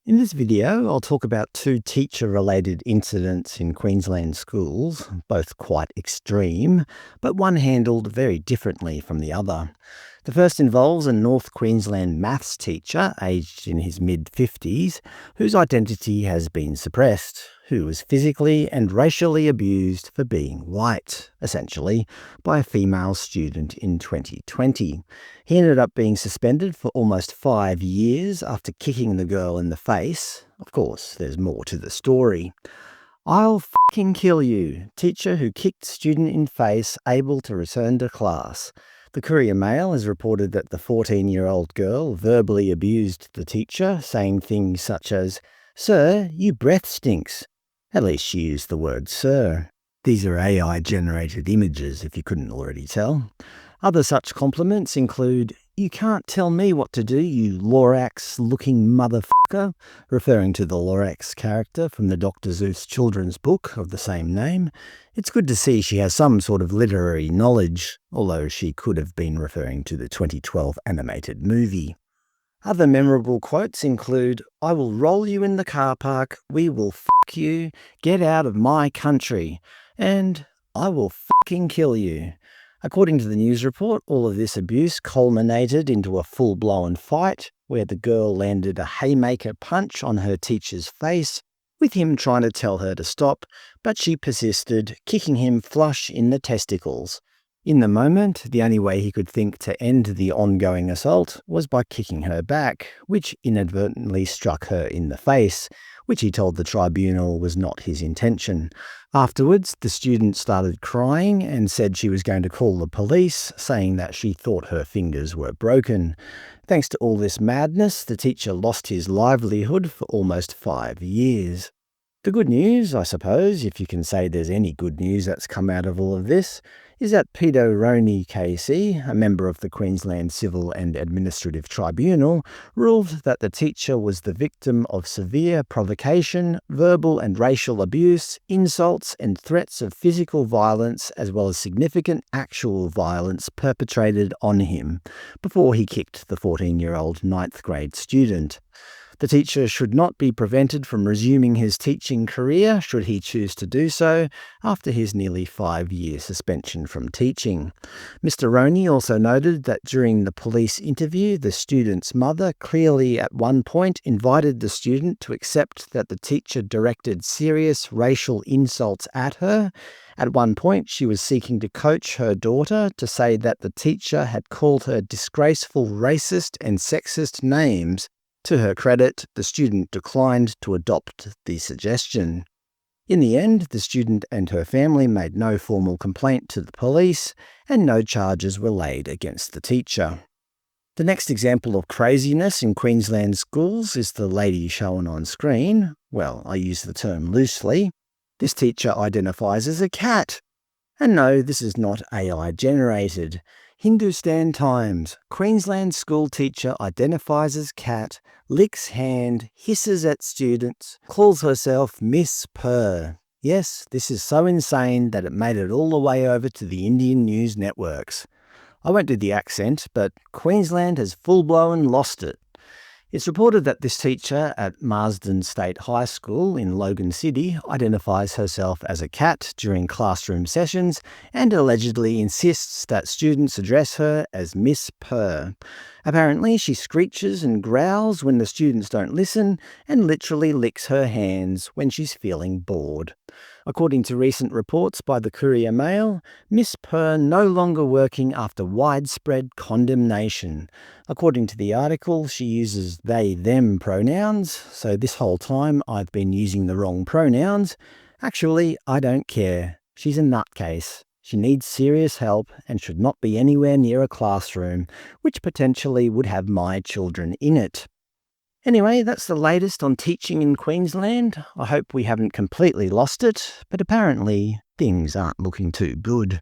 In this video, I'll talk about two teacher-related incidents in Queensland schools, both quite extreme, but one handled very differently from the other. The first involves a North Queensland maths teacher, aged in his mid-50s, whose identity has been suppressed, who was physically and racially abused for being white, essentially, by a female student in 2020. He ended up being suspended for almost 5 years after kicking the girl in the face. Of course, there's more to the story. I'll fucking kill you. Teacher who kicked student in face able to return to class. The Courier Mail has reported that the 14-year-old girl verbally abused the teacher, saying things such as, "Sir, your breath stinks." At least she used the word sir. These are AI-generated images, if you couldn't already tell. Other such compliments include, "You can't tell me what to do, you Lorax-looking motherfucker," referring to the Lorax character from the Dr. Seuss children's book of the same name. It's good to see she has some sort of literary knowledge, although she could have been referring to the 2012 animated movie. Other memorable quotes include, "I will roll you in the car park, we will fuck you, get out of my country," and "I will fucking kill you." According to the news report, all of this abuse culminated into a full-blown fight where the girl landed a haymaker punch on her teacher's face, with him trying to tell her to stop, but she persisted, kicking him flush in the testicles. In the moment, the only way he could think to end the ongoing assault was by kicking her back, which inadvertently struck her in the face, which he told the tribunal was not his intention. Afterwards, the student started crying and said she was going to call the police, saying that she thought her fingers were broken. Thanks to all this madness, the teacher lost his livelihood for almost 5 years. The good news, I suppose, if you can say there's any good news that's come out of all of this, is that Peter Roney KC, a member of the Queensland Civil and Administrative Tribunal, ruled that the teacher was the victim of severe provocation, verbal and racial abuse, insults and threats of physical violence, as well as significant actual violence perpetrated on him, before he kicked the 14-year-old 9th grade student. The teacher should not be prevented from resuming his teaching career, should he choose to do so, after his nearly 5-year suspension from teaching. Mr. Roney also noted that during the police interview, the student's mother clearly at one point invited the student to accept that the teacher directed serious racial insults at her. At one point, she was seeking to coach her daughter to say that the teacher had called her disgraceful racist and sexist names. To her credit, the student declined to adopt the suggestion. In the end, the student and her family made no formal complaint to the police, and no charges were laid against the teacher. The next example of craziness in Queensland schools is the lady shown on screen. Well, I use the term loosely. This teacher identifies as a cat. And no, this is not AI-generated. Hindustan Times. Queensland school teacher identifies as cat, licks hand, hisses at students, calls herself Miss Purr. Yes, this is so insane that it made it all the way over to the Indian news networks. I won't do the accent, but Queensland has full-blown lost it. It's reported that this teacher at Marsden State High School in Logan City identifies herself as a cat during classroom sessions and allegedly insists that students address her as Miss Purr. Apparently, she screeches and growls when the students don't listen and literally licks her hands when she's feeling bored. According to recent reports by the Courier Mail, Miss Purr no longer working after widespread condemnation. According to the article, she uses they-them pronouns, so this whole time I've been using the wrong pronouns. Actually, I don't care. She's a nutcase. She needs serious help and should not be anywhere near a classroom, which potentially would have my children in it. Anyway, that's the latest on teaching in Queensland. I hope we haven't completely lost it, but apparently things aren't looking too good.